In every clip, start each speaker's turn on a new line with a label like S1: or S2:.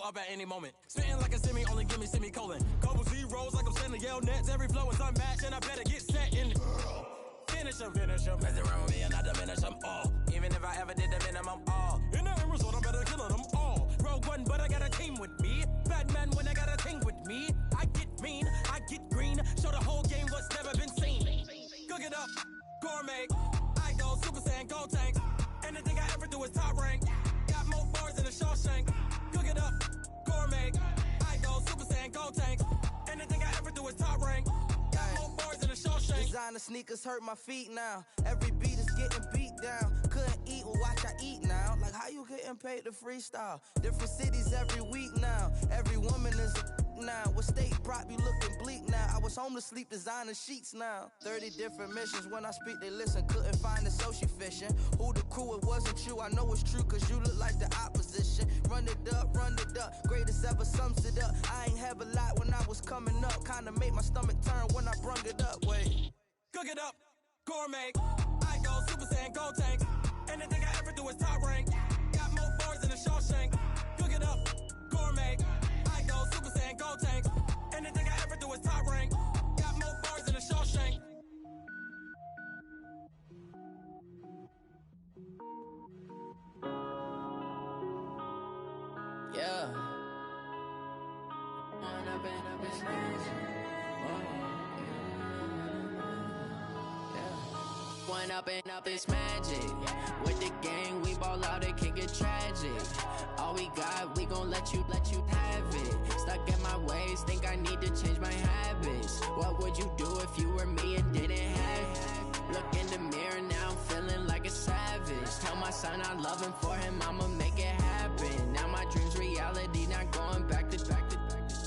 S1: blow up at any moment. Spitting like a semi, only give me semicolon. Couple zeros like I'm sending yell nets. Every flow is unmatched, and I better get set in. Finish them. Mess around with me and I diminish them all. Even if I ever did the minimum, all. In the end result, I better kill them all. Rogue One, but I got a team with me. Batman when I got a thing with me. I get mean, I get green. Show the whole game what's never been seen. Cook it up, gourmet. I go Super Saiyan, Gold Tank. Anything I ever do is top rank. Got more bars than a Shawshank. Cook it up, gourmet. I go Super Saiyan, Gold Tank. Anything I ever do is top rank. Got more bars than a Shawshank.
S2: Designer sneakers hurt my feet now. Every beat is getting beat down. Couldn't eat, well watch I eat now. Like how you getting paid to freestyle? Different cities every week now. Every woman is a now. What state prop you looking bleak now? I was home to sleep designer sheets now. 30 different missions. When I speak they listen. Couldn't find it so she fishing. Who the crew, it wasn't you. I know it's true cause you look like the opposition. Run it up. Greatest ever sums it up. I ain't have a lot when I was coming up. Kinda made my stomach turn when I brung it up. Wait.
S1: Cook it up, gourmet. I go Super Saiyan, Gold Tank. Anything I ever do is top rank. Got more bars than a Shawshank. Cook it up, gourmet. I go Super Saiyan, Gold Tank. Anything I ever do is top rank. Got more bars than a Shawshank.
S2: Yeah.
S3: One up and up is magic. With the gang, we ball out, it can get tragic. All we got, we gon' let you have it. Stuck in my ways, think I need to change my habits. What would you do if you were me and didn't have it? Look in the mirror, now I'm feeling like a savage. Tell my son I love him, for him I'ma make it happen. Now my dream's reality, not going back to.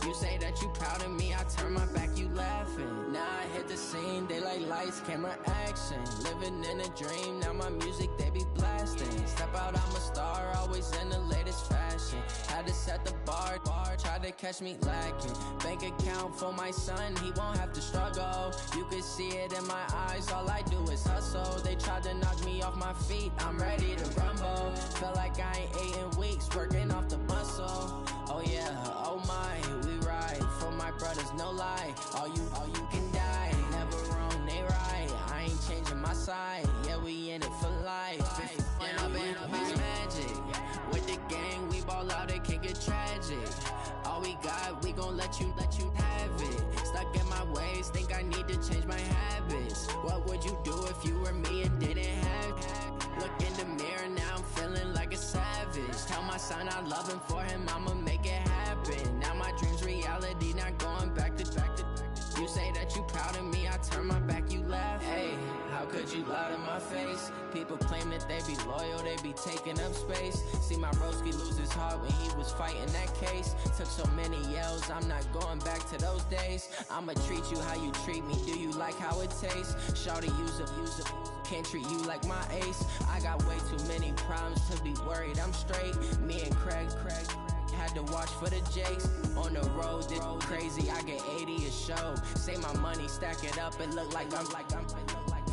S3: You say that you proud of me, I turn my back, you laughing. Now I hit the scene, they like lights, camera, action. Living in a dream, now my music, they be blasting. Step out, I'm a star, always in the latest fashion. Had to set the bar, try to catch me lacking. Bank account for my son, he won't have to struggle. You can see it in my eyes, all I do is hustle. They tried to knock me off my feet, I'm ready to rumble. Felt like I ain't ate in weeks, working off the muscle. Oh yeah, oh my, we ride for my brothers, no lie. All you can die, never wrong, they right. I ain't changing my side, yeah, we in it for life. When up and up is magic. With the gang, we ball out, it can get tragic. All we got, we gon' let you have it. Stuck in my ways, think I need to change my habits. What would you do if you were me and didn't have it? Look in the mirror, now I'm feeling like a savage. Tell my son I love him, for him I'ma make it happen. Now my dream's reality, not going back to. You say that you proud of me, I turn my back, you laugh. Hey, how could you lie to my face? People claim that they be loyal, they be taking up space. See my broski lose his heart when he was fighting that case. Took so many yells, I'm not going back to those days. I'ma treat you how you treat me, do you like how it tastes? Shawty, use a can't treat you like my ace. I got way too many problems to be worried, I'm straight. Me and Craig had to watch for the Jakes. On the road, it's crazy, I get 80 a show. Say my money, stack it up, it look like I'm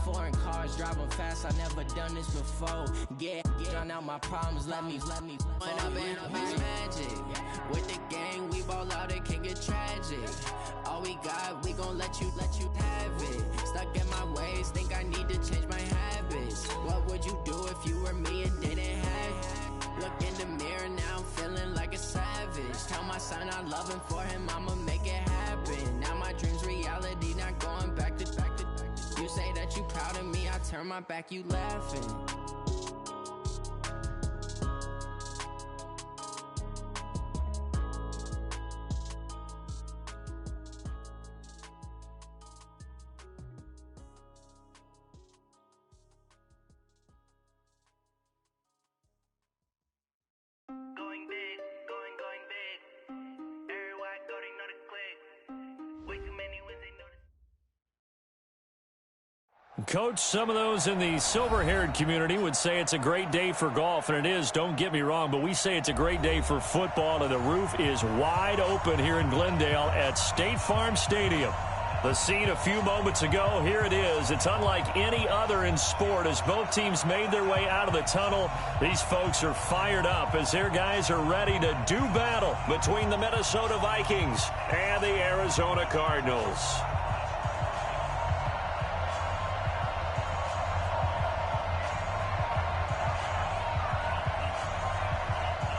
S3: foreign cars, driving fast, I never done this before. Get drown out my problems, let me When up and up is magic. With the gang, we ball out, it can get tragic. All we got, we gon' let you have it. Stuck in my ways, think I need to change my habits. What would you do if you were me and didn't have it? Look in the mirror, now I'm feeling like a savage. Tell my son I love him, for him I'ma make it happen. Now my dream's reality, not going back to. You say that you proud of me, I turn my back, you laughing.
S4: Coach, some of those in the silver-haired community would say it's a great day for golf, and it is, don't get me wrong, but we say it's a great day for football, and the roof is wide open here in Glendale at State Farm Stadium. The scene a few moments ago, here it is. It's unlike any other in sport as both teams made their way out of the tunnel. These folks are fired up as their guys are ready to do battle between the Minnesota Vikings and the Arizona Cardinals.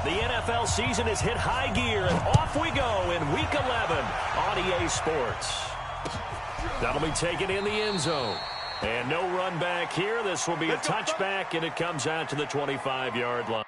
S4: The NFL season has hit high gear, and off we go in Week 11 on EA Sports. That'll be taken in the end zone. And no run back here. This will be a touchback, and it comes out to the 25-yard line.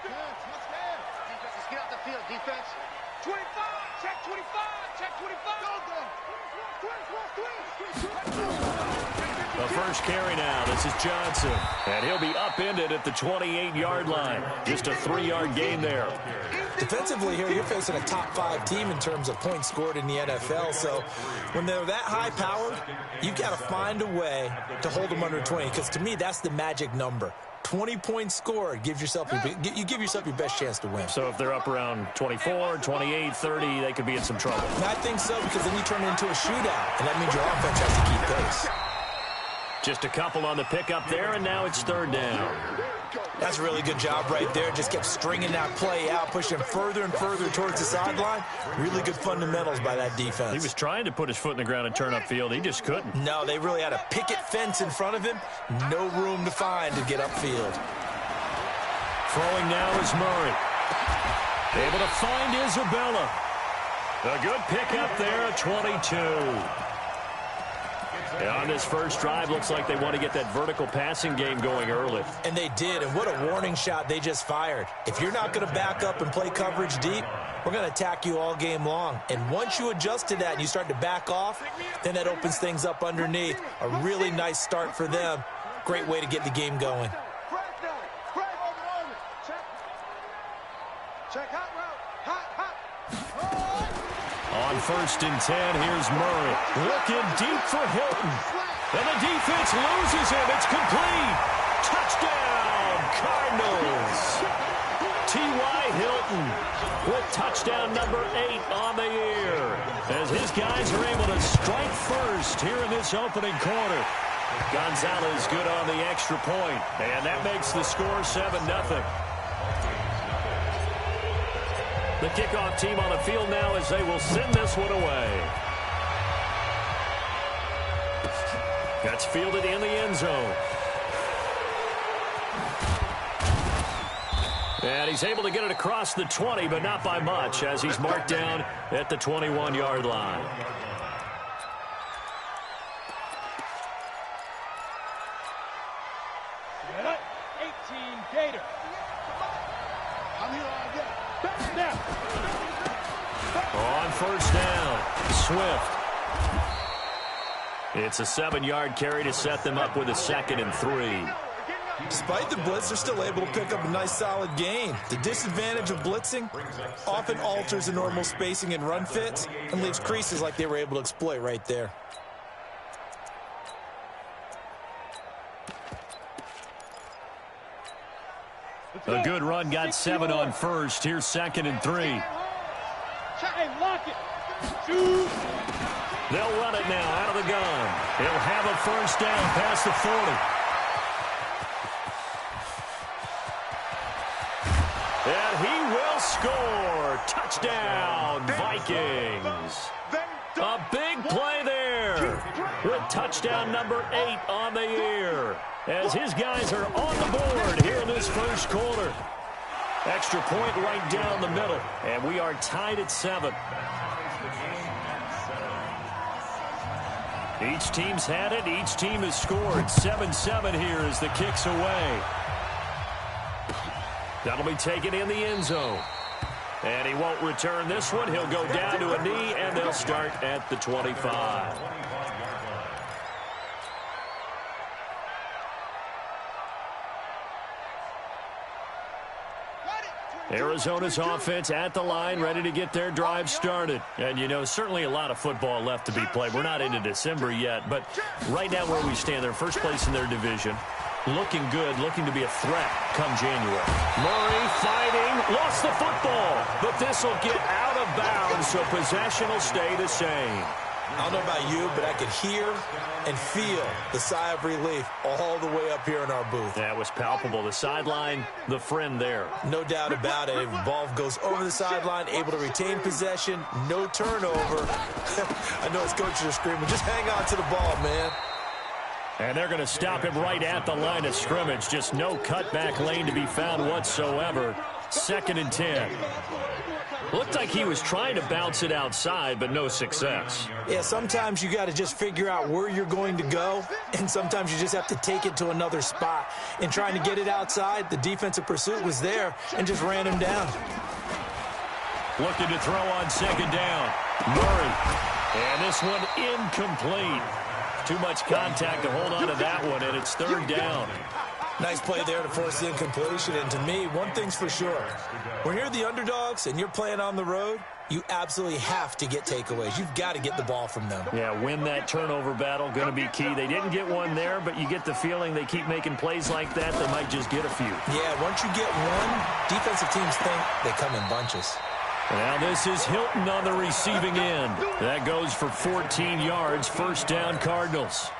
S5: Defense, get out the field, defense. 25, check 25, check 25.
S4: The first carry now. This is Johnson. And he'll be upended at the 28-yard line. Just a 3-yard gain there.
S6: Defensively here, you're facing a top-5 team in terms of points scored in the NFL. So when they're that high-powered, you've got to find a way to hold them under 20. Because to me, that's the magic number. 20 points scored, you give yourself your best chance to win.
S4: So if they're up around 24, 28, 30, they could be in some trouble.
S6: And I think so, because then you turn it into a shootout, and that means your offense has to keep pace.
S4: Just a couple on the pickup there, and now it's third down.
S6: That's a really good job right there. Just kept stringing that play out, pushing further and further towards the sideline. Really good fundamentals by that defense.
S4: He was trying to put his foot in the ground and turn upfield. He just couldn't.
S6: No, they really had a picket fence in front of him. No room to find to get upfield.
S4: Throwing now is Murray. Able to find Isabella. A good pickup there at 22. And on this first drive, looks like they want to get that vertical passing game going early.
S6: And they did, and what a warning shot they just fired. If you're not going to back up and play coverage deep, we're going to attack you all game long. And once you adjust to that and you start to back off, then that opens things up underneath. A really nice start for them. Great way to get the game going.
S4: On 1st and 10, here's Murray. Looking deep for Hilton. And the defense loses him. It's complete. Touchdown, Cardinals. T.Y. Hilton with touchdown number 8 on the year, as his guys are able to strike first here in this opening quarter. Gonzalez good on the extra point, and that makes the score 7-0. The kickoff team on the field now as they will send this one away. That's fielded in the end zone. And he's able to get it across the 20, but not by much, as he's marked down at the 21-yard line. On first down, Swift. It's a 7-yard carry to set them up with a 2nd and 3.
S6: Despite the blitz, they're still able to pick up a nice solid gain. The disadvantage of blitzing often alters the normal spacing and run fits and leaves creases like they were able to exploit right there.
S4: A good run, got 7 on first. Here's 2nd and 3. They'll run it now out of the gun. He'll have a first down past the 40. And he will score. Touchdown, Vikings. A big play there with touchdown number 8 on the year, as his guys are on the board here in this first quarter. Extra point right down the middle, and we are tied at 7. Each team's had it. Each team has scored. 7-7 here as the kick's away. That'll be taken in the end zone. And he won't return this one. He'll go down to a knee, and they'll start at the 25. Arizona's offense at the line, ready to get their drive started. And, you know, certainly a lot of football left to be played. We're not into December yet, but right now where we stand, they're first place in their division. Looking good, looking to be a threat come January. Murray fighting, lost the football, but this will get out of bounds, so possession will stay the same.
S6: I don't know about you, but I could hear and feel the sigh of relief all the way up here in our booth.
S4: That was palpable. The sideline, the friend there.
S6: No doubt about it. If the ball goes over the sideline, able to retain possession, no turnover. I know his coaches are screaming, just hang on to the ball, man.
S4: And they're going to stop him right at the line of scrimmage. Just no cutback lane to be found whatsoever. 2nd and 10. Looked like he was trying to bounce it outside, but no success.
S6: Yeah, sometimes you got to just figure out where you're going to go, and sometimes you just have to take it to another spot. In trying to get it outside, the defensive pursuit was there and just ran him down.
S4: Looking to throw on 2nd down. Murray. And this one incomplete. Too much contact to hold on to that one, and it's 3rd down.
S6: Nice play there to force the incompletion. And to me, one thing's for sure. When you're the underdogs and you're playing on the road, you absolutely have to get takeaways. You've got to get the ball from them.
S4: Yeah, win that turnover battle, going to be key. They didn't get one there, but you get the feeling they keep making plays like that, they might just get a few.
S6: Yeah, once you get one, defensive teams think they come in bunches.
S4: Now this is Hilton on the receiving end. That goes for 14 yards. First down, Cardinals.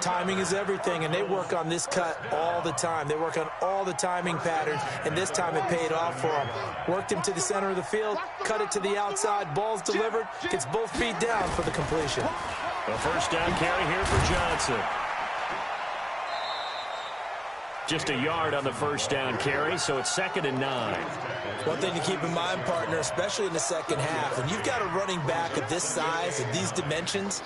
S6: Timing is everything, and they work on this cut all the time. They work on all the timing patterns, and this time it paid off for them. Worked him to the center of the field, cut it to the outside, ball's delivered, gets both feet down for the completion.
S4: A first down carry here for Johnson. Just a yard on the first down carry, so it's 2nd and 9.
S6: One thing to keep in mind, partner, especially in the second half, when you've got a running back of this size, of these dimensions,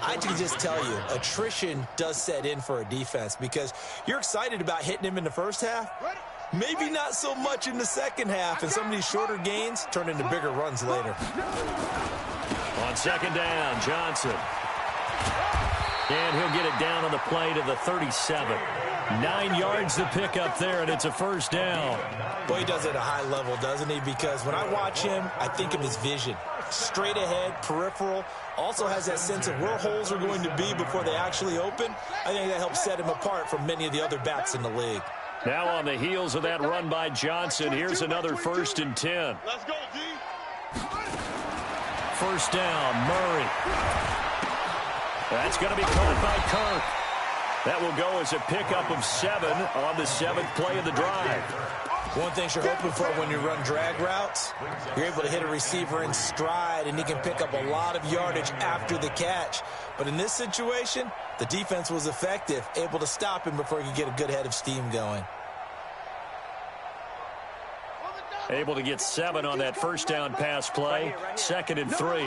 S6: I can just tell you, attrition does set in for a defense because you're excited about hitting him in the first half. Maybe not so much in the second half, and some of these shorter gains turn into bigger runs later.
S4: On 2nd down, Johnson. And he'll get it down on the play to the 37. 9 yards to pick up there, and it's a first down.
S6: Boy, he does it at a high level, doesn't he? Because when I watch him, I think of his vision. Straight ahead, peripheral, also has that sense of where holes are going to be before they actually open. I think that helps set him apart from many of the other backs in the league.
S4: Now on the heels of that run by Johnson, here's another 1st and 10.
S5: Let's go, D.
S4: First down, Murray. That's going to be caught by Kirk. That will go as a pickup of 7 on the 7th play of the drive.
S6: One thing you're hoping for when you run drag routes, you're able to hit a receiver in stride, and he can pick up a lot of yardage after the catch. But in this situation, the defense was effective, able to stop him before he could get a good head of steam going.
S4: Able to get 7 on that first down pass play. 2nd and 3.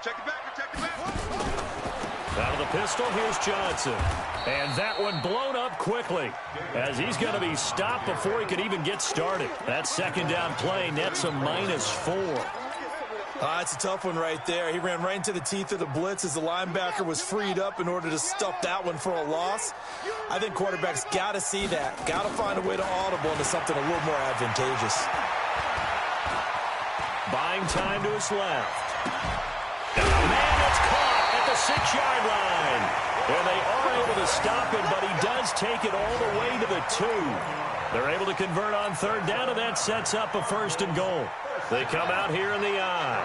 S5: Check it back.
S4: Out of the pistol, here's Johnson. And that one blown up quickly as he's going to be stopped before he could even get started. That 2nd down play nets a -4.
S6: It's a tough one right there. He ran right into the teeth of the blitz as the linebacker was freed up in order to stuff that one for a loss. I think quarterbacks got to see that. Got to find a way to audible into something a little more advantageous.
S4: Buying time to his left. Man, it's caught at the 6-yard line. And they are able to stop him, but he does take it all the way to the 2. They're able to convert on 3rd down, and that sets up a 1st and goal. They come out here in the I.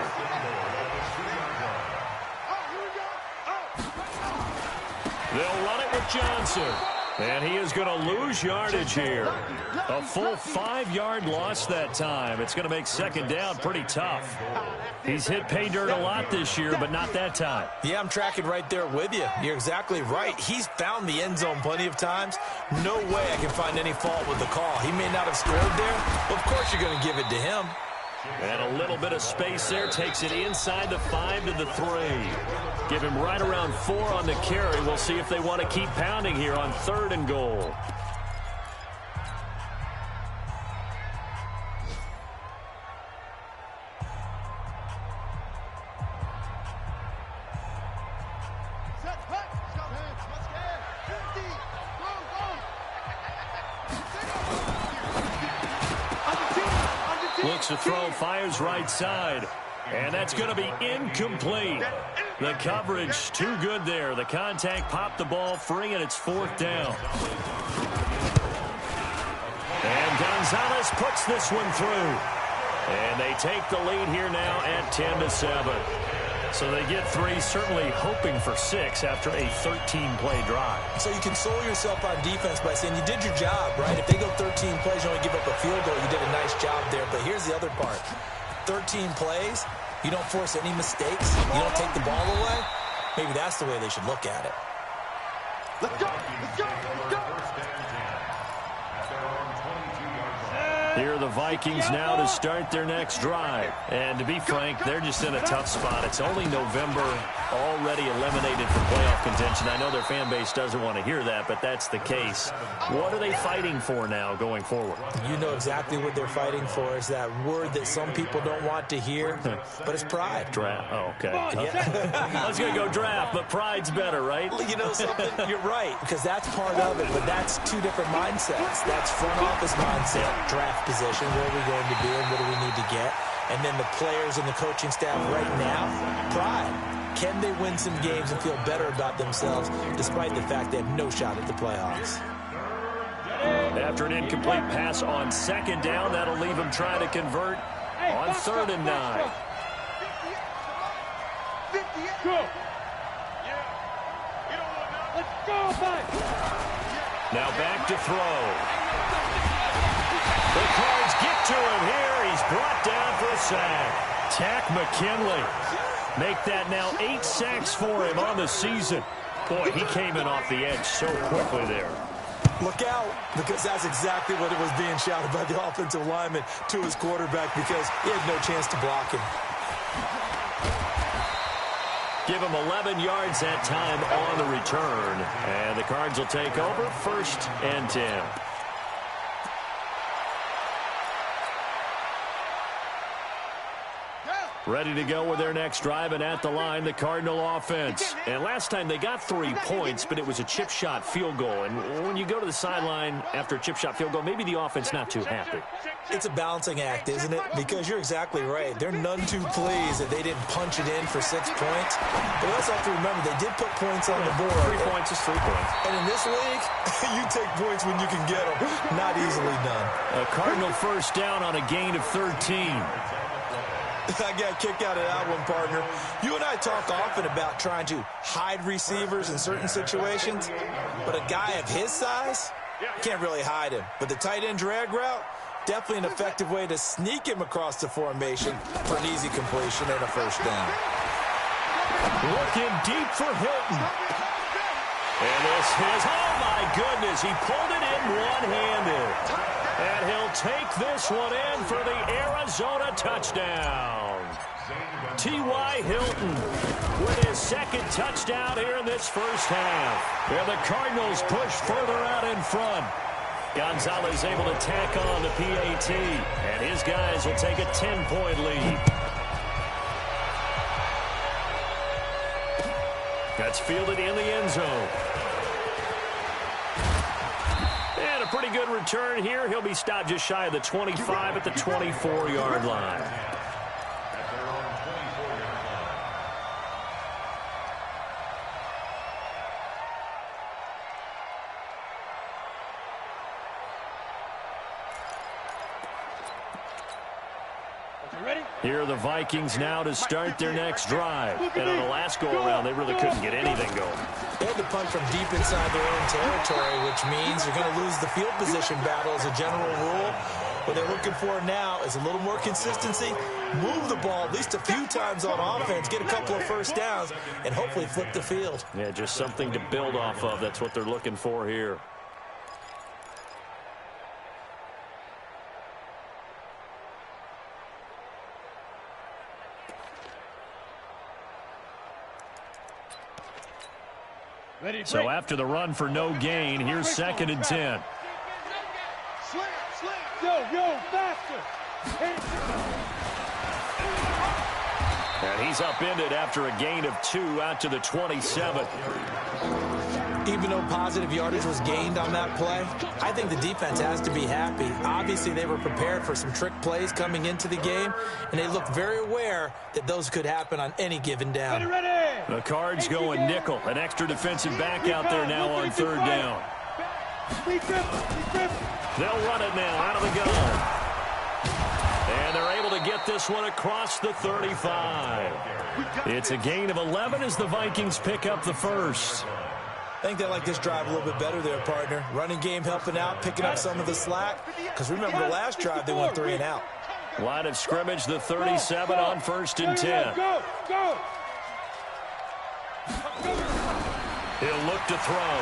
S4: They'll run it with Johnson. And he is going to lose yardage here. A full 5-yard loss that time. It's going to make 2nd down pretty tough. He's hit pay dirt a lot this year, but not that time.
S6: Yeah, I'm tracking right there with you. You're exactly right. He's found the end zone plenty of times. No way I can find any fault with the call. He may not have scored there, but of course you're going to give it to him.
S4: And a little bit of space there takes it inside the 5 to the 3. Give him right around 4 on the carry. We'll see if they want to keep pounding here on 3rd and goal. Looks to throw, fires right side. And that's going to be incomplete. The coverage too good there. The contact popped the ball free, and it's 4th down. And Gonzalez puts this one through. And they take the lead here now at 10-7. So they get 3, certainly hoping for 6 after a 13-play drive.
S6: So you console yourself on defense by saying you did your job, right? If they go 13 plays, you only give up a field goal, you did a nice job there. But here's the other part. 13 plays, you don't force any mistakes, you don't take the ball away. Maybe that's the way they should look at it.
S5: Let's go! Let's go! Let's go!
S4: Here are the Vikings now to start their next drive. And to be frank, they're just in a tough spot. It's only November, already eliminated from playoff contention. I know their fan base doesn't want to hear that, but that's the case. What are they fighting for now going forward?
S6: You know exactly what they're fighting for. Is that word that some people don't want to hear, but it's pride.
S4: Draft. Oh, okay.
S6: Yeah.
S4: I was going to go draft, but pride's better, right?
S6: You know something? You're right, because that's part of it, but that's 2 different mindsets. That's front office mindset, draft position, where are we going to be and what do we need to get? And then the players and the coaching staff right now, pride. Can they win some games and feel better about themselves despite the fact they have no shot at the playoffs?
S4: After an incomplete pass on 2nd down, that'll leave him trying to convert on 3rd and 9. Now back to throw. The Cards get to him here. He's brought down for a sack. Takk McKinley. Make that now 8 sacks for him on the season. Boy, he came in off the edge so quickly there.
S6: Look out, because that's exactly what it was being shouted by the offensive lineman to his quarterback, because he had no chance to block him.
S4: Give him 11 yards that time on the return. And the Cards will take over 1st and 10. Ready to go with their next drive, and at the line, the Cardinal offense. And last time they got 3 points, but it was a chip shot field goal. And when you go to the sideline after a chip shot field goal, maybe the offense not too happy.
S6: It's a balancing act, isn't it? Because you're exactly right. They're none too pleased that they didn't punch it in for 6 points. But we also have to remember they did put points on the board.
S4: 3 points is 3 points.
S6: And in this league, you take points when you can get them. Not easily done.
S4: A Cardinal first down on a gain of 13.
S6: I got a kick out of that one, partner. You and I talk often about trying to hide receivers in certain situations, but a guy of his size, can't really hide him. But the tight end drag route, definitely an effective way to sneak him across the formation for an easy completion and a first down.
S4: Looking deep for Hilton. And this is, oh my goodness, he pulled it in one-handed. And he'll take this one in for the Arizona touchdown. T.Y. Hilton with his second touchdown here in this first half. And the Cardinals push further out in front. Gonzalez able to tack on the PAT. And his guys will take a 10-point lead. That's fielded in the end zone. And a pretty good return here. He'll be stopped just shy of the 25 at the 24-yard line. Here are the Vikings now to start their next drive. And on the last go-around, they really couldn't get anything going.
S6: They had to punt from deep inside their own territory, which means you're going to lose the field position battle as a general rule. What they're looking for now is a little more consistency, move the ball at least a few times on offense, get a couple of first downs, and hopefully flip the field.
S4: Yeah, just something to build off of. That's what they're looking for here. So after the run for no gain, here's 2nd and 10.
S5: Go, faster.
S4: And he's upended after a gain of 2 out to the 27.
S6: Even though positive yardage was gained on that play, I think the defense has to be happy. Obviously, they were prepared for some trick plays coming into the game, and they looked very aware that those could happen on any given down.
S4: The Cards going nickel. An extra defensive back out there now on 3rd down. They'll run it now out of the gun. And they're able to get this one across the 35. It's a gain of 11 as the Vikings pick up the first.
S6: I think they like this drive a little bit better there, partner. Running game helping out, picking up some of the slack. Because remember, the last drive, they went 3 and out.
S4: Line of scrimmage, the 37 on 1st and 10. He'll look to throw.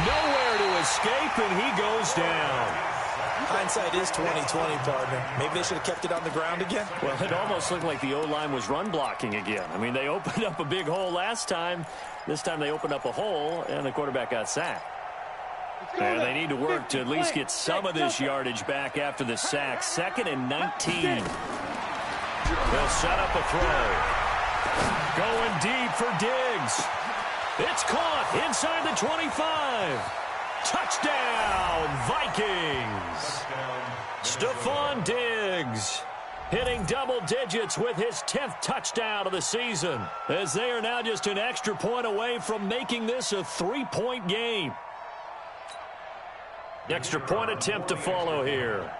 S4: Nowhere to escape, and he goes down.
S6: Hindsight is 20/20, partner. Maybe they should have kept it on the ground again.
S4: Well, it almost looked like the O-line was run blocking again. I mean, they opened up a big hole last time. This time they opened up a hole, and the quarterback got sacked. And they need to work to at least get some of this yardage back after the sack. 2nd and 19. They'll set up a throw. Going deep for Diggs. It's caught inside the 25. Touchdown, Vikings. Stephon Diggs hitting double digits with his 10th touchdown of the season, as they are now just an extra point away from making this a 3-point game. Extra point attempt to follow here.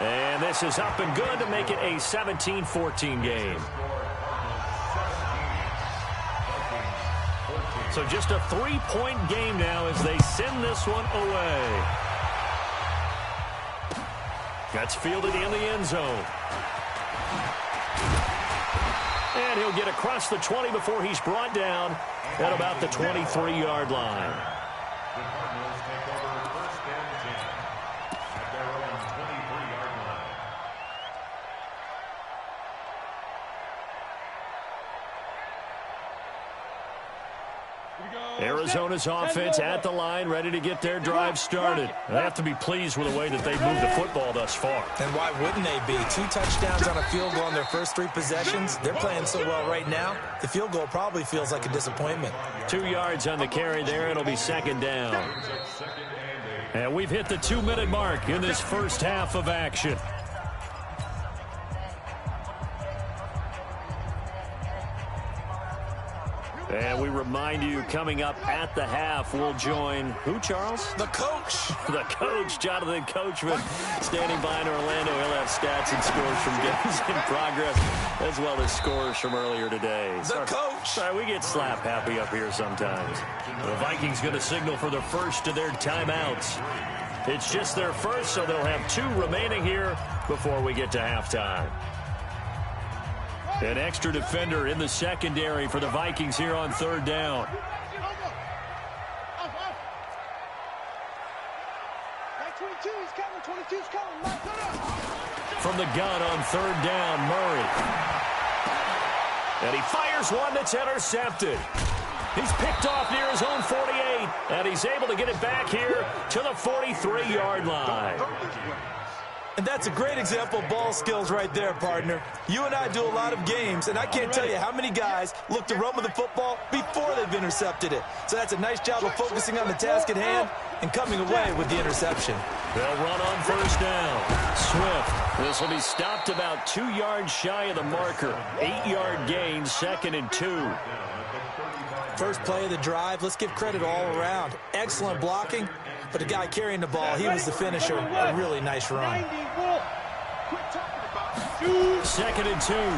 S4: And this is up and good to make it a 17-14 game. So just a 3-point game now as they send this one away. That's fielded in the end zone. And he'll get across the 20 before he's brought down at about the 23-yard line. Arizona's offense at the line, ready to get their drive started. They have to be pleased with the way that they've moved the football thus far.
S6: And why wouldn't they be? 2 touchdowns on a field goal on their first 3 possessions. They're playing so well right now, the field goal probably feels like a disappointment.
S4: 2 yards on the carry there. It'll be second down. And we've hit the 2-minute mark in this first half of action. And we remind you, coming up at the half, we'll join who, Charles?
S6: The coach.
S4: The coach, Jonathan Coachman, standing by in Orlando. He'll have stats and scores from games in progress, as well as scores from earlier today.
S6: The coach.
S4: Sorry, we get slap happy up here sometimes. The Vikings going to signal for the first of their timeouts. It's just their first, so they'll have 2 remaining here before we get to halftime. An extra defender in the secondary for the Vikings here on third down. From the gun on third down, Murray. And he fires one that's intercepted. He's picked off near his own 48, and he's able to get it back here to the 43-yard line.
S6: And that's a great example of ball skills right there, partner. You and I do a lot of games, and I can't tell you how many guys look to run with the football before they've intercepted it. So that's a nice job of focusing on the task at hand and coming away with the interception.
S4: They'll run on first down. Swift. This will be stopped about 2 yards shy of the marker. 8-yard gain, 2nd and 2.
S6: First play of the drive, let's give credit all around. Excellent blocking, but the guy carrying the ball, he was the finisher. A really nice run.
S4: 2nd and 2. And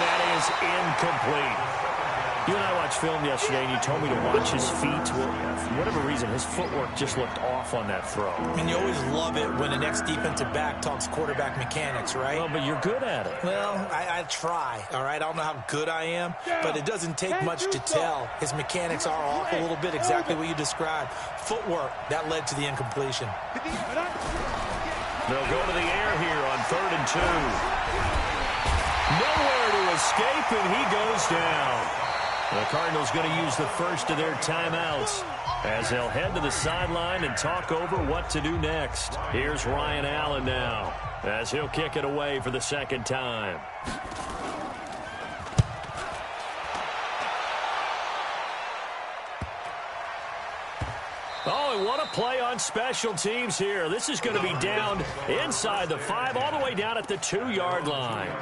S4: that is incomplete. You and I watched film yesterday, and you told me to watch his feet. Well, for whatever reason, his footwork just looked off on that throw.
S6: I mean, you always love it when the next defensive back talks quarterback mechanics, right?
S4: Well, but you're good at it.
S6: Well, I try, all right? I don't know how good I am, but it doesn't take much to tell. His mechanics are off a little bit, exactly what you described. Footwork, that led to the incompletion.
S4: They'll go to the air here on 3rd and 2. Nowhere to escape, and he goes down. The Cardinals going to use the first of their timeouts as they'll head to the sideline and talk over what to do next. Here's Ryan Allen now as he'll kick it away for the second time. Oh, and what a play on special teams here. This is going to be down inside the 5, all the way down at the 2-yard line.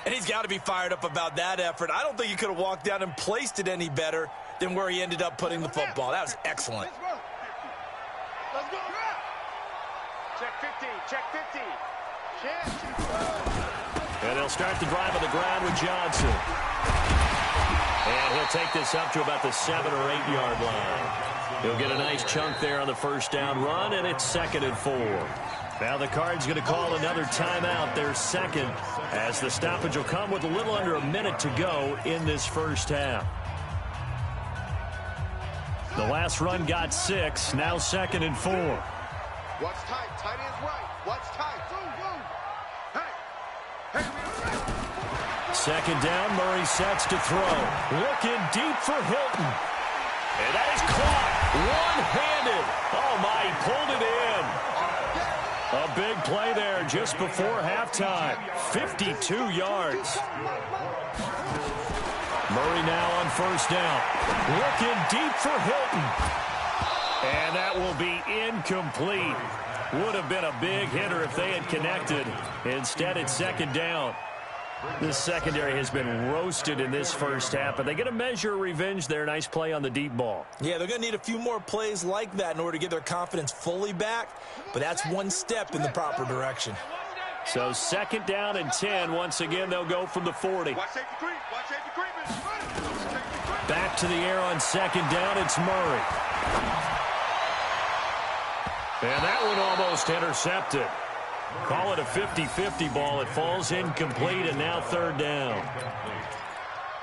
S6: And he's got to be fired up about that effort. I don't think he could have walked down and placed it any better than where he ended up putting the football. That was excellent.
S5: Let's go. Check 50. Check 50. Check.
S4: And they'll start the drive on the ground with Johnson. And he'll take this up to about the 7 or 8 yard line. He'll get a nice chunk there on the first down run, and it's 2nd and 4. Now the Cards going to call another timeout, their second, as the stoppage will come with a little under a minute to go in this first half. The last run got 6, now 2nd and 4.
S5: What's tight? Tight is right. What's tight? Hey.
S4: Second down, Murray sets to throw. Looking deep for Hilton. And that is caught one-handed. Oh, my, he pulled it in. A big play there just before halftime. 52 yards. Murray now on first down. Looking deep for Hilton. And that will be incomplete. Would have been a big hitter if they had connected. Instead, it's second down. This secondary has been roasted in this first half, but they get a measure of revenge there. Nice play on the deep ball.
S6: Yeah, they're going to need a few more plays like that in order to get their confidence fully back, but that's one step in the proper direction.
S4: So second down and 10. Once again, they'll go from the 40. Back to the air on second down. It's Murray. And that one almost intercepted. Call it a 50-50 ball. It falls incomplete, and now third down.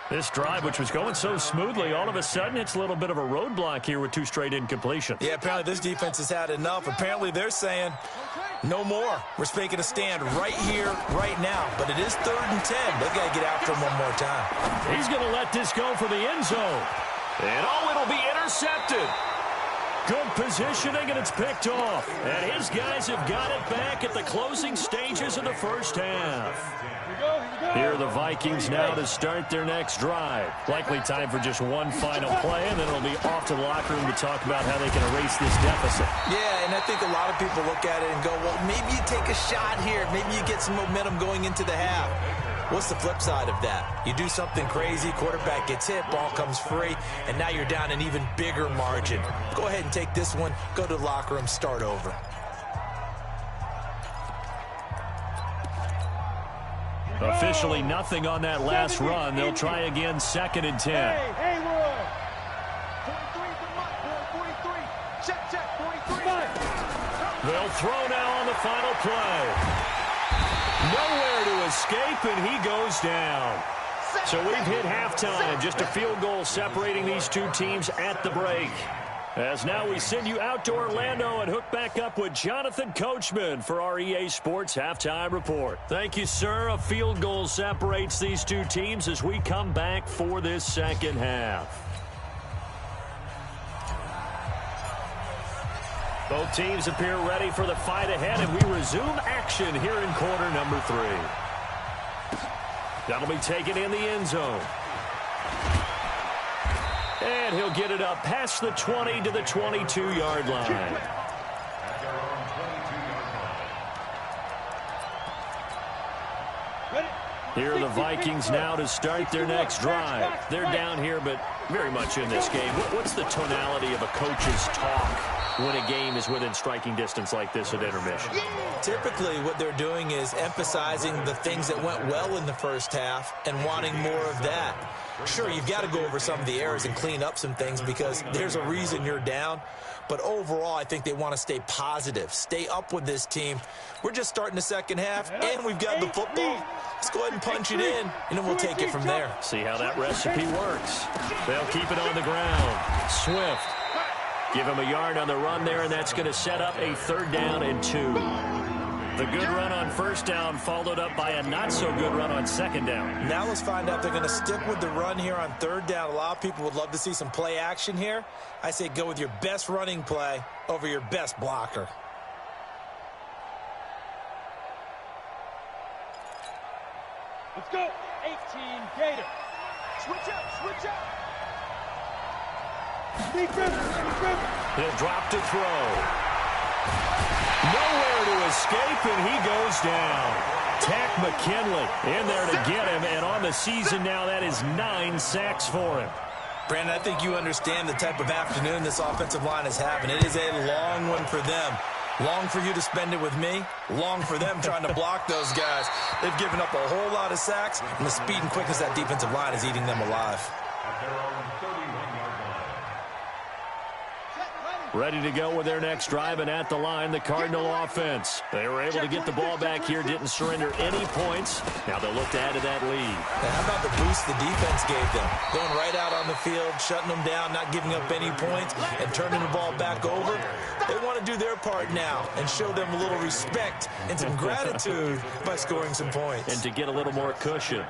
S4: This drive, which was going so smoothly, all of a sudden it's a little bit of a roadblock here with 2 straight incompletions.
S6: Yeah, apparently this defense has had enough. Apparently they're saying, No more. We're making a stand right here, right now. But it is 3rd and 10. They've got to get after him one more time.
S4: He's going to let this go for the end zone. And it'll be intercepted. Good positioning, and it's picked off. And his guys have got it back at the closing stages of the first half. Here are the Vikings now to start their next drive. Likely time for just one final play, and then it'll be off to the locker room to talk about how they can erase this deficit.
S6: Yeah, and I think a lot of people look at it and go, well, maybe you take a shot here. Maybe you get some momentum going into the half. What's the flip side of that? You do something crazy, quarterback gets hit, ball comes free, and now you're down an even bigger margin. Go ahead and take this one, go to the locker room, start over.
S4: Officially nothing on that last run. They'll try again, 2nd and 10.
S5: Hey, 43. Check, 43.
S4: They'll throw now on the final play. Nowhere to escape, and he goes down. So we've hit halftime. Just a field goal separating these two teams at the break. As now we send you out to Orlando and hook back up with Jonathan Coachman for our EA Sports Halftime Report. Thank you, sir. A field goal separates these two teams as we come back for this second half. Both teams appear ready for the fight ahead, and we resume action here in quarter number 3. That'll be taken in the end zone. And he'll get it up past the 20 to the 22-yard line. Here are the Vikings now to start their next drive. They're down here, but very much in this game. What's the tonality of a coach's talk when a game is within striking distance like this at intermission?
S6: Typically, what they're doing is emphasizing the things that went well in the first half and wanting more of that. Sure, you've got to go over some of the errors and clean up some things because there's a reason you're down. But overall, I think they want to stay positive, stay up with this team. We're just starting the second half, and we've got the football. Let's go ahead and punch it in, and then we'll take it from there.
S4: See how that recipe works. They'll keep it on the ground. Swift. Give him a yard on the run there, and that's going to set up a 3rd down and 2. The good run on 1st down followed up by a not-so-good run on 2nd down.
S6: Now let's find out if they're going to stick with the run here on 3rd down. A lot of people would love to see some play action here. I say go with your best running play over your best blocker.
S5: Let's go. 18 Gator. Switch up. Defense.
S4: He'll drop to throw. Nowhere to escape, and he goes down. Takk McKinley in there to get him, and on the season now, that is 9 sacks for him.
S6: Brandon, I think you understand the type of afternoon this offensive line is having. It is a long one for them. Long for you to spend it with me. Long for them trying to block those guys. They've given up a whole lot of sacks, and the speed and quickness of that defensive line is eating them alive.
S4: Ready to go with their next drive, and at the line, the Cardinal offense. They were able to get the ball back here, didn't surrender any points. Now they'll look to add to that lead.
S6: Now, how about the boost the defense gave them? Going right out on the field, shutting them down, not giving up any points, and turning the ball back over. They want to do their part now and show them a little respect and some gratitude by scoring some points.
S4: And to get a little more cushion.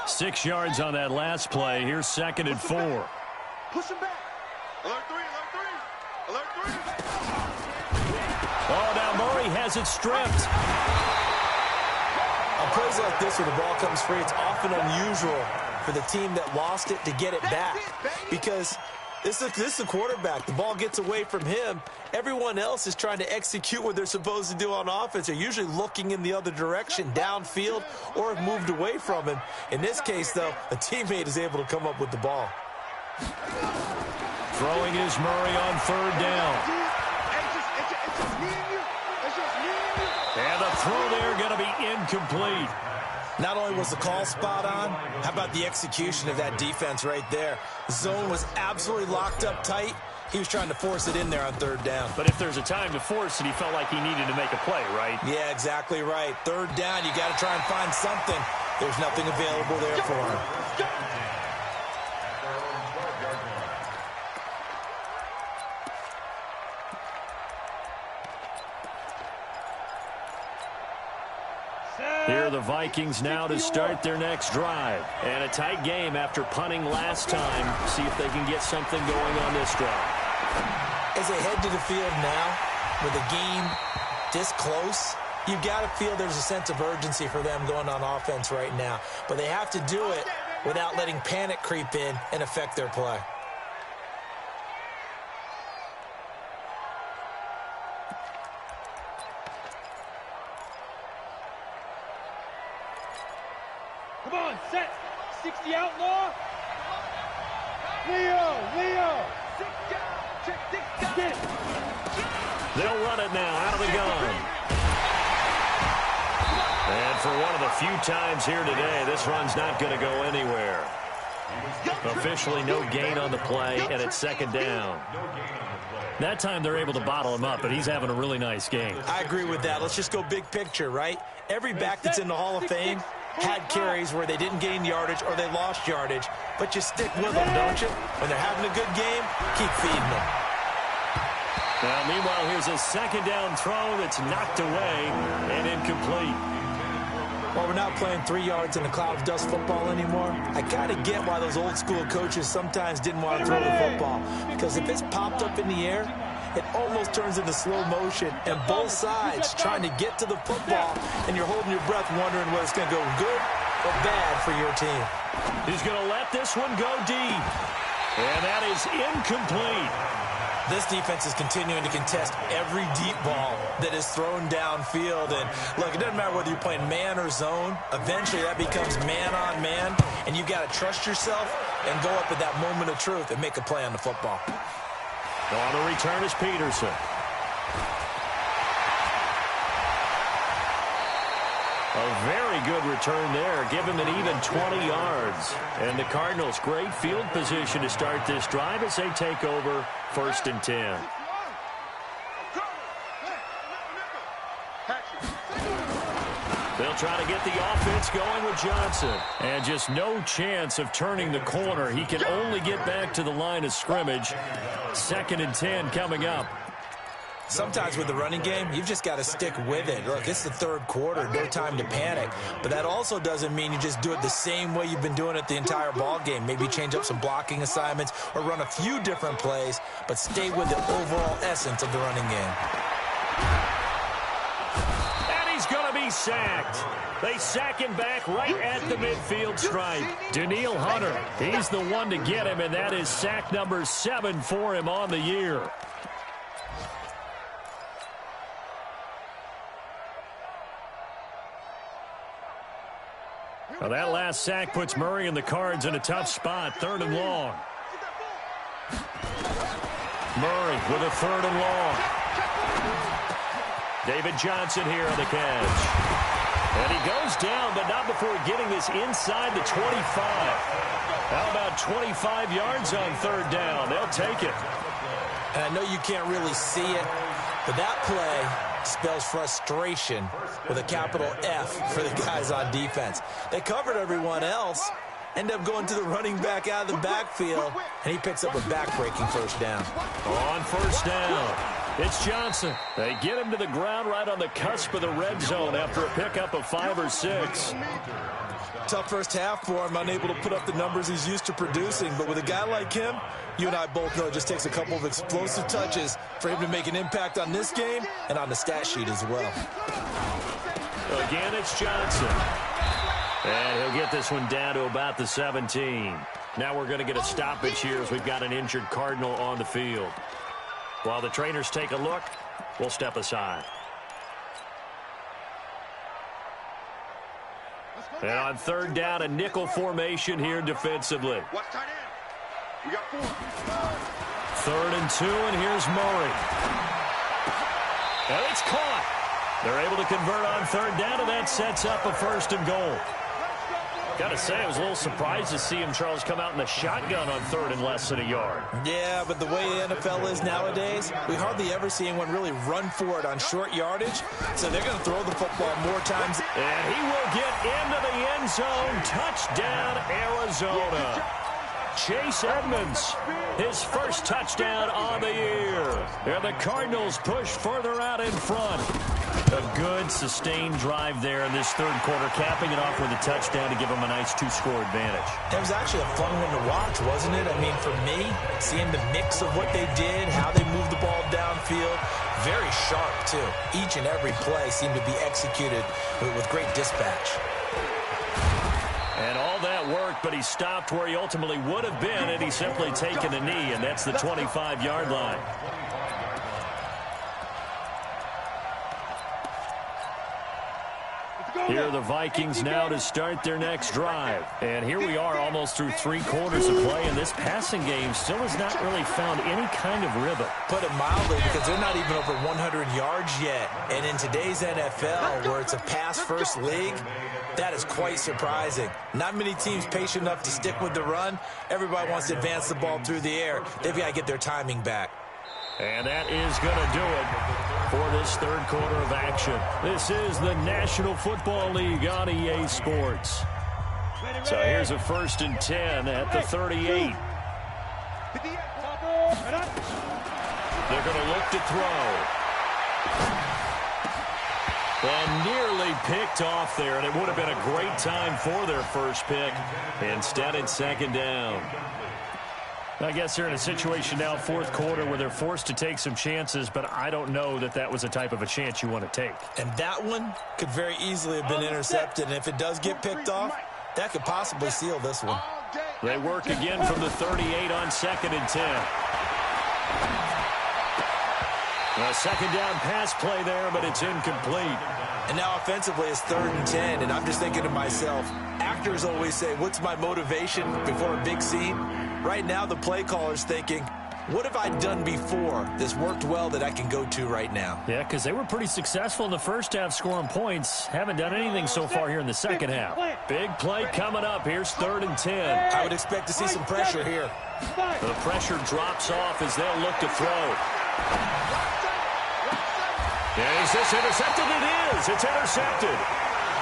S4: 6 yards on that last play. Here's 2nd and 4.
S5: Push him back. Alert 3.
S4: Oh, now Murray has it stripped.
S6: On plays like this where the ball comes free, it's often unusual for the team that lost it to get it back. Because this is the quarterback. The ball gets away from him. Everyone else is trying to execute what they're supposed to do on offense. They're usually looking in the other direction, downfield, or have moved away from him. In this case, though, a teammate is able to come up with the ball.
S4: Throwing is Murray on 3rd down. And the throw there going to be incomplete.
S6: Not only was the call spot on, how about the execution of that defense right there? Zone was absolutely locked up tight. He was trying to force it in there on 3rd down.
S4: But if there's a time to force it, he felt like he needed to make a play, right?
S6: Yeah, exactly right. 3rd down, you got to try and find something. There's nothing available there for him.
S4: Vikings now to start their next drive. And a tight game after punting last time. See if they can get something going on this drive.
S6: As they head to the field now, with the game this close, you've got to feel there's a sense of urgency for them going on offense right now. But they have to do it without letting panic creep in and affect their play.
S5: Come on, set. 60 outlaw. Leo. Check.
S4: They'll run it now out of the gun. And for one of the few times here today, this run's not going to go anywhere. Officially no gain on the play, and it's second down.
S7: That time they're able to bottle him up, but he's having a really nice game.
S6: I agree with that. Let's just go big picture, right? Every back that's in the Hall of Fame had carries where they didn't gain yardage or they lost yardage, but you stick with them, don't you? When they're having a good game, keep feeding them.
S4: Now, meanwhile, here's a second down throw that's knocked away and incomplete.
S6: Well, we're not playing 3 yards in a cloud of dust football anymore. I got to get why those old school coaches sometimes didn't want to throw the football. Because if it's popped up in the air, it almost turns into slow motion. And both sides trying to get to the football, and you're holding your breath wondering whether it's going to go good or bad for your team.
S4: He's going to let this one go deep. And that is incomplete.
S6: This defense is continuing to contest every deep ball that is thrown downfield. And, look, it doesn't matter whether you're playing man or zone. Eventually, that becomes man-on-man, and you got to trust yourself and go up at that moment of truth and make a play on the football.
S4: On the return is Peterson. A very good return there. Give him an even 20 yards. And the Cardinals, great field position to start this drive as they take over 1st and 10. They'll try to get the offense going with Johnson.
S7: And just no chance of turning the corner. He can only get back to the line of scrimmage. 2nd and 10 coming up.
S6: Sometimes with the running game, you've just got to stick with it. Look, it's the 3rd quarter, no time to panic. But that also doesn't mean you just do it the same way you've been doing it the entire ball game. Maybe change up some blocking assignments or run a few different plays, but stay with the overall essence of the running game.
S4: And he's going to be sacked. They sack him back right at the midfield stripe. Danielle Hunter, he's the one to get him, and that is sack number 7 for him on the year.
S7: Well, that last sack puts Murray and the Cards in a tough spot, 3rd and long.
S4: Murray with a 3rd and long. David Johnson here on the catch. And he goes down, but not before getting this inside the 25. How about 25 yards on 3rd down? They'll take it.
S6: And I know you can't really see it, but that play spells frustration with a capital F for the guys on defense. They covered everyone else, end up going to the running back out of the backfield, and he picks up a back-breaking 1st down.
S4: On 1st down, it's Johnson. They get him to the ground right on the cusp of the red zone after a pickup of 5 or 6.
S6: Tough first half for him, unable to put up the numbers he's used to producing. But with a guy like him, you and I both know it just takes a couple of explosive touches for him to make an impact on this game and on the stat sheet as well.
S4: Again, it's Johnson. And he'll get this one down to about the 17. Now we're going to get a stoppage here as we've got an injured Cardinal on the field. While the trainers take a look, we'll step aside. And on 3rd down, a nickel formation here defensively.
S5: Watch tight end. We got 4.
S4: 3rd and 2, and here's Murray. And it's caught. They're able to convert on 3rd down, and that sets up a 1st and goal. Got to say, I was a little surprised to see him, Charles, come out in the shotgun on 3rd and less than a yard.
S6: Yeah, but the way the NFL is nowadays, we hardly ever see anyone really run for it on short yardage. So they're going to throw the football more times.
S4: And he will get into the end zone. Touchdown, Arizona.
S7: Chase Edmonds, his first touchdown on the year. And the Cardinals push further out in front. A good, sustained drive there in this third quarter, capping it off with a touchdown to give them a nice 2-score advantage.
S6: It was actually a fun one to watch, wasn't it? I mean, for me, seeing the mix of what they did, how they moved the ball downfield, very sharp, too. Each and every play seemed to be executed with great dispatch.
S7: And all that worked, but he stopped where he ultimately would have been, and he's simply taken a knee, and that's the 25-yard line. Here are the Vikings now to start their next drive. And here we are almost through 3 quarters of play, and this passing game still has not really found any kind of rhythm.
S6: Put it mildly, because they're not even over 100 yards yet. And in today's NFL, where it's a pass-first league, that is quite surprising. Not many teams patient enough to stick with the run. Everybody wants to advance the ball through the air. They've got to get their timing back.
S7: And that is going to do it for this third quarter of action. This is the National Football League on EA Sports. So here's a 1st and 10 at the 38. They're going to look to throw. And nearly picked off there, and it would have been a great time for their first pick. Instead, it's 2nd down. I guess they're in a situation now, 4th quarter, where they're forced to take some chances, but I don't know that that was the type of a chance you want to take.
S6: And that one could very easily have been intercepted, and if it does get picked off, that could possibly seal this one.
S7: They work again from the 38 on 2nd and 10. A 2nd down pass play there, but it's incomplete.
S6: And now offensively it's 3rd and 10, and I'm just thinking to myself, actors always say, what's my motivation before a big scene? Right now the play caller's thinking, what have I done before this worked well that I can go to right now?
S7: Yeah, because they were pretty successful in the first half scoring points. Haven't done anything so far here in the second half. Big play coming up. Here's 3rd and 10.
S6: I would expect to see some pressure here.
S7: The pressure drops off as they'll look to throw. And is this intercepted? It is. It's intercepted.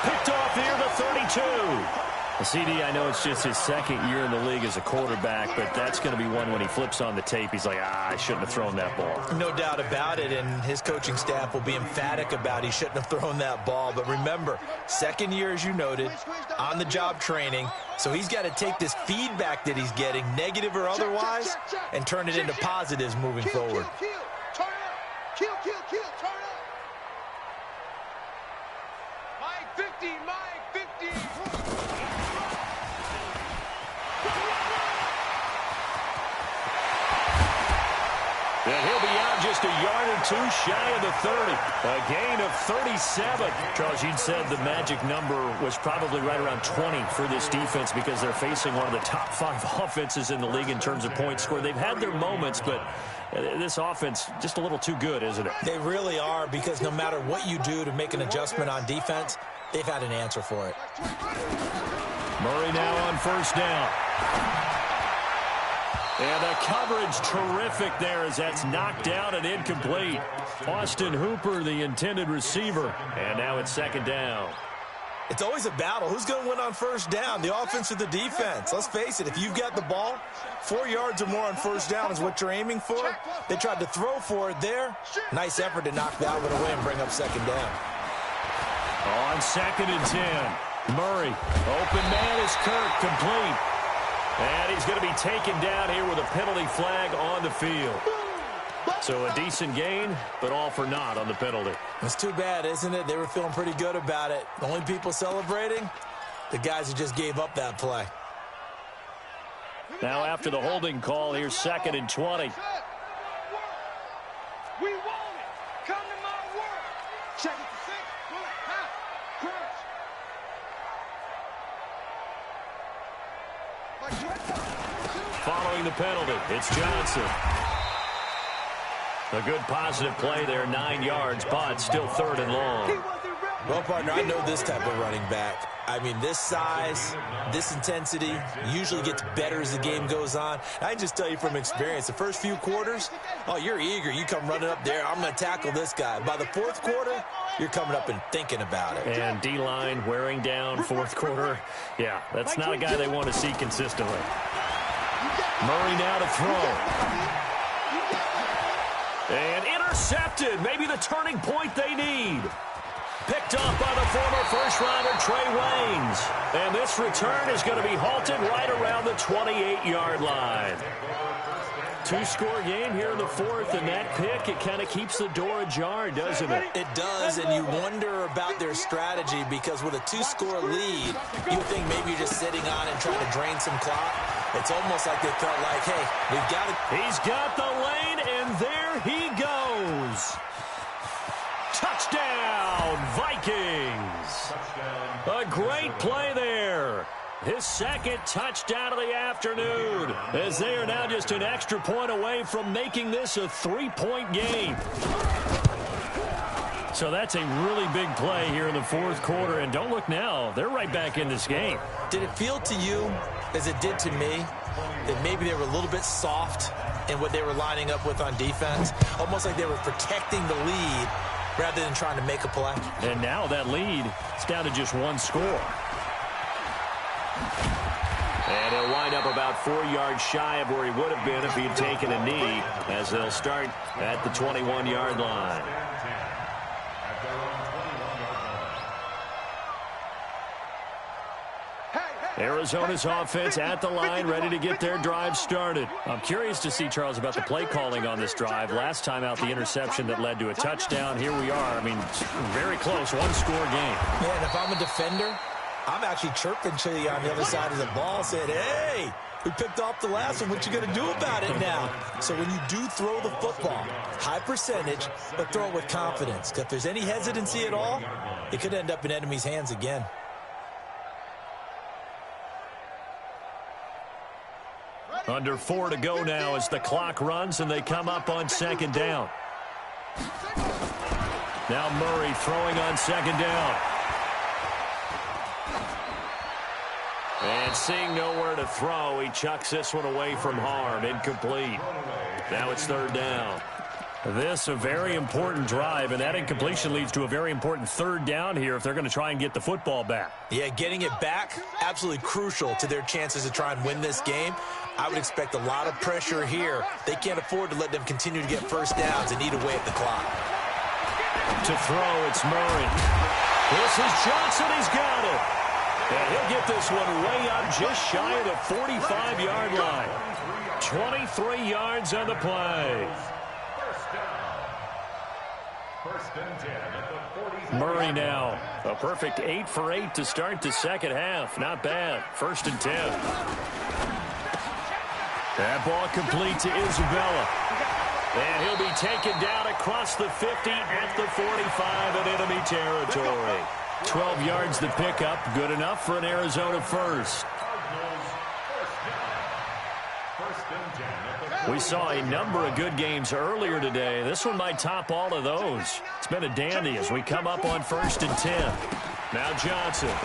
S7: Picked off near the 32. CD, I know it's just his 2nd year in the league as a quarterback, but that's going to be one when he flips on the tape. He's like, I shouldn't have thrown that ball.
S6: No doubt about it, and his coaching staff will be emphatic about he shouldn't have thrown that ball. But remember, 2nd year, as you noted, on-the-job training, so he's got to take this feedback that he's getting, negative or otherwise, and turn it into positives moving forward.
S5: Turn up. Turn up. Mike 50, Mike 50.
S7: And he'll be out just a yard or 2 shy of the 30. A gain of 37. Charles, you'd said the magic number was probably right around 20 for this defense because they're facing one of the top 5 offenses in the league in terms of points scored. They've had their moments, but this offense just a little too good, isn't it?
S6: They really are, because no matter what you do to make an adjustment on defense, they've had an answer for it.
S7: Murray now on 1st down. And the coverage terrific there as that's knocked down and incomplete. Austin Hooper, the intended receiver. And now it's 2nd down.
S6: It's always a battle. Who's going to win on 1st down, the offense or the defense? Let's face it, if you've got the ball, 4 yards or more on 1st down is what you're aiming for. They tried to throw for it there. Nice effort to knock that one away and bring up 2nd down.
S7: On 2nd and 10. Murray. Open man is Kirk, complete. And he's going to be taken down here with a penalty flag on the field. So a decent gain, but all for naught on the penalty.
S6: It's too bad, isn't it? They were feeling pretty good about it. The only people celebrating, the guys who just gave up that play.
S7: Now after the holding call, here's 2nd and 20.
S5: We want it. Come to my work. Check it to 6.
S7: Following the penalty, it's Johnson. A good positive play there, 9 yards, but still 3rd and long.
S6: Well, partner, I know this type of running back. I mean, this size, this intensity usually gets better as the game goes on. I can just tell you from experience, the first few quarters, oh, you're eager. You come running up there, I'm going to tackle this guy. By the 4th quarter, you're coming up and thinking about it.
S7: And D-line wearing down 4th quarter. Yeah, that's not a guy they want to see consistently.
S4: Murray now to throw. And intercepted. Maybe the turning point they need. Picked off by the former first-rounder Trey Waynes. And this return is going to be halted right around the 28-yard line. Two-score game here in the fourth, and that pick, it kind of keeps the door ajar, doesn't it?
S6: It does, and you wonder about their strategy because with a two-score lead, you think maybe you're just sitting on it and trying to drain some clock. It's almost like they felt like, hey, we've got to...
S4: He's got the lane, and there he goes. Touchdown, Vikings. A great play there. His second touchdown of the afternoon, as they are now just an extra point away from making this a 3-point game. So that's a really big play here in the fourth quarter, and don't look now, they're right back in this game.
S6: Did it feel to you, as it did to me, that maybe they were a little bit soft in what they were lining up with on defense? Almost like they were protecting the lead rather than trying to make a play.
S4: And now that lead is down to just one score. And he'll wind up about 4 yards shy of where he would have been if he had taken a knee, as they'll start at the 21-yard line. Arizona's offense at the line, ready to get their drive started. I'm curious to see, Charles, about the play calling on this drive. Last time out, the interception that led to a touchdown. Here we are. I mean, very close, one-score game.
S6: Yeah, and if I'm a defender, I'm actually chirping to you on the other side of the ball, saying, hey, we picked off the last one. What you going to do about it now? So when you do throw the football, high percentage, but throw it with confidence. Because if there's any hesitancy at all, it could end up in enemy's hands again.
S4: Under 4 to go now as the clock runs and they come up on second down. Now Murray throwing on second down. And seeing nowhere to throw, he chucks this one away from harm. Incomplete. Now it's third down. This a very important drive, and that incompletion leads to a very important third down here if they're going to try and get the football back.
S6: Yeah, getting it back, absolutely crucial to their chances to try and win this game. I would expect a lot of pressure here. They can't afford to let them continue to get first downs and eat away at the clock.
S4: To throw, it's Murray. This is Johnson. He's got it. And he'll get this one way up just shy of the 45-yard line. 23 yards on the play. Murray now, a perfect 8 for 8 to start the second half. Not bad. 1st and 10. That ball complete to Isabella. And he'll be taken down across the 50 at the 45 in enemy territory. 12 yards to pick up. Good enough for an Arizona first. We saw a number of good games earlier today. This one might top all of those. It's been a dandy as we come up on 1st and 10. Now Johnson.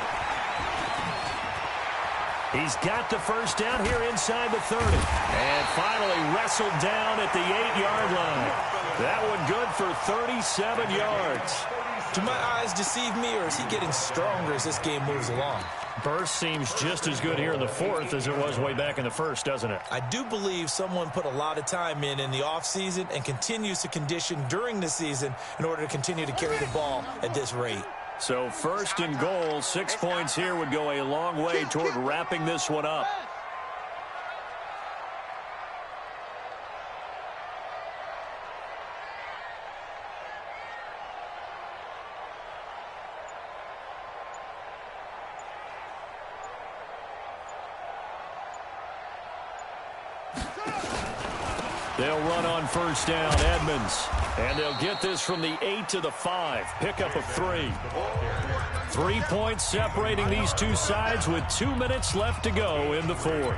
S4: He's got the first down here inside the 30. And finally wrestled down at the 8-yard line. That one good for 37 yards.
S6: Do my eyes deceive me, or is he getting stronger as this game moves along?
S4: Burst seems just as good here in the fourth as it was way back in the first, doesn't it?
S6: I do believe someone put a lot of time in the offseason and continues to condition during the season in order to continue to carry the ball at this rate.
S4: So 1st and goal, 6 points here would go a long way toward wrapping this one up. They'll run on first down, Edmonds. And they'll get this from the 8 to the 5. Pickup of 3. 3 points separating these two sides with 2 minutes left to go in the fourth.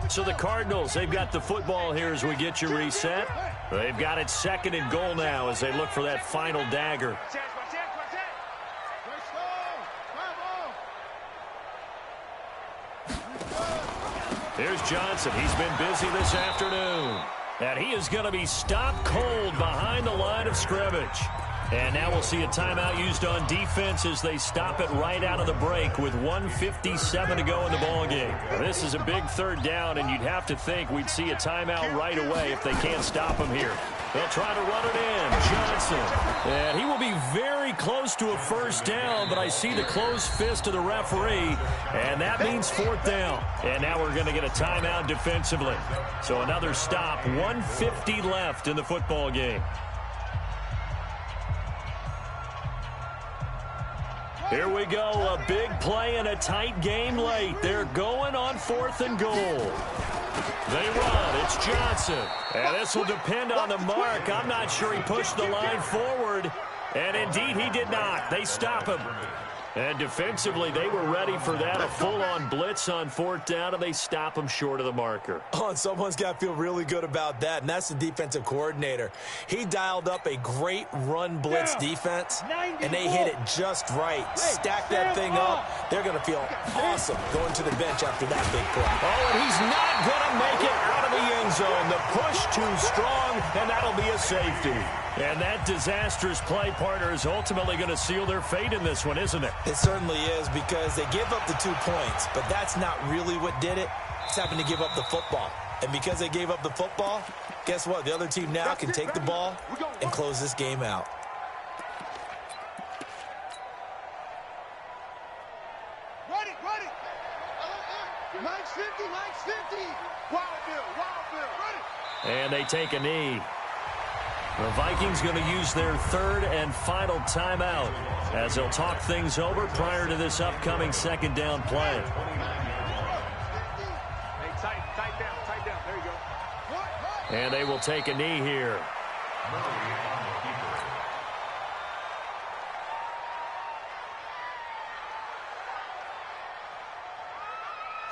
S4: So the Cardinals, they've got the football here as we get you reset. They've got it 2nd and goal now as they look for that final dagger. Here's Johnson. He's been busy this afternoon. And he is going to be stopped cold behind the line of scrimmage. And now we'll see a timeout used on defense as they stop it right out of the break with 1:57 to go in the ballgame. This is a big third down, and you'd have to think we'd see a timeout right away if they can't stop him here. They'll try to run it in. Johnson. And he will be very close to a first down, but I see the closed fist of the referee, and that means fourth down. And now we're going to get a timeout defensively. So another stop, 1:50 left in the football game. Here we go, a big play and a tight game late. They're going on 4th and goal. They run, it's Johnson. And this will depend on the mark. I'm not sure he pushed the line forward. And indeed he did not. They stop him. And defensively, they were ready for that, a full-on blitz on 4th down, and they stop him short of the marker.
S6: Oh, and someone's got to feel really good about that, and that's the defensive coordinator. He dialed up a great run blitz defense, and they hit it just right. Stack that thing up. They're going to feel awesome going to the bench after that big play.
S4: Oh, and he's not going to make it out of the end zone. The push too strong, and that'll be a safety. And that disastrous play partner is ultimately going to seal their fate in this one, isn't it?
S6: It certainly is, because they give up the 2 points, but that's not really what did it. It's having to give up the football. And because they gave up the football, guess what? The other team now can take the ball and close this game out.
S5: Ready. 950. Wild Bill. Ready.
S4: And they take a knee. The Vikings going to use their 3rd and final timeout as they'll talk things over prior to this upcoming 2nd down play.
S5: Hey, tight down. There you go.
S4: And they will take a knee here.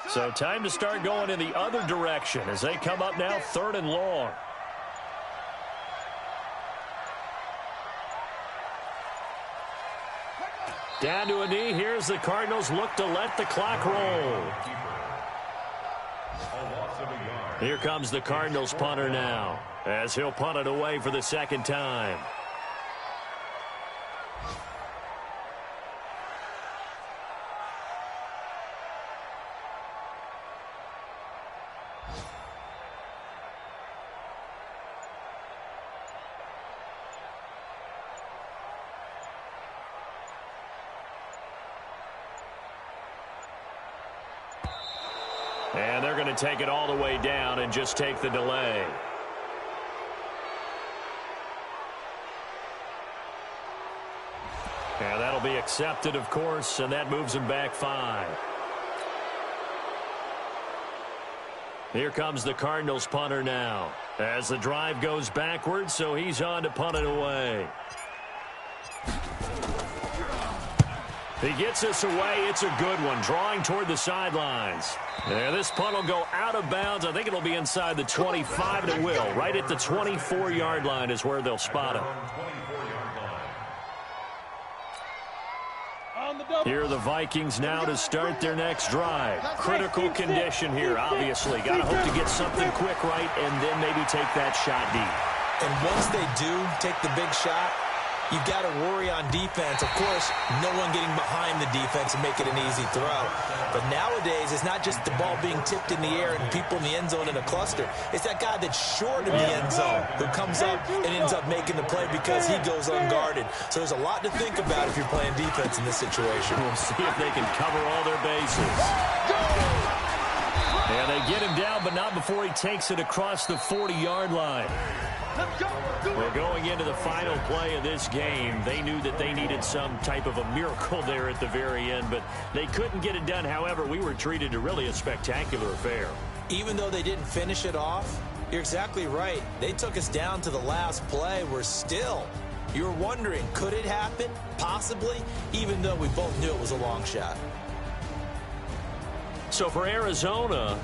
S4: So time to start going in the other direction as they come up now 3rd and long. Down to a knee. Here's the Cardinals look to let the clock roll. Here comes the Cardinals punter now as he'll punt it away for the 2nd time. And they're going to take it all the way down and just take the delay. And that'll be accepted, of course, and that moves them back 5. Here comes the Cardinals punter now as the drive goes backwards, so he's on to punt it away. He gets this away. It's a good one, drawing toward the sidelines. And this punt will go out of bounds. I think it'll be inside the 25, and it will. Right at the 24-yard line is where they'll spot him. Here are the Vikings now to start their next drive. Critical condition here, obviously. Got to hope to get something quick right and then maybe take that shot deep.
S6: And once they do take the big shot, you've got to worry on defense. Of course, no one getting behind the defense and make it an easy throw. But nowadays, it's not just the ball being tipped in the air and people in the end zone in a cluster. It's that guy that's short of the end zone who comes up and ends up making the play because he goes unguarded. So there's a lot to think about if you're playing defense in this situation.
S4: We'll see if they can cover all their bases. And they get him down, but not before he takes it across the 40-yard line. Well, going into the final play of this game, they knew that they needed some type of a miracle there at the very end, but they couldn't get it done. However, we were treated to really a spectacular affair.
S6: Even though they didn't finish it off, you're exactly right. They took us down to the last play. We're still, you're wondering, could it happen? Possibly, even though we both knew it was a long shot.
S4: So for Arizona,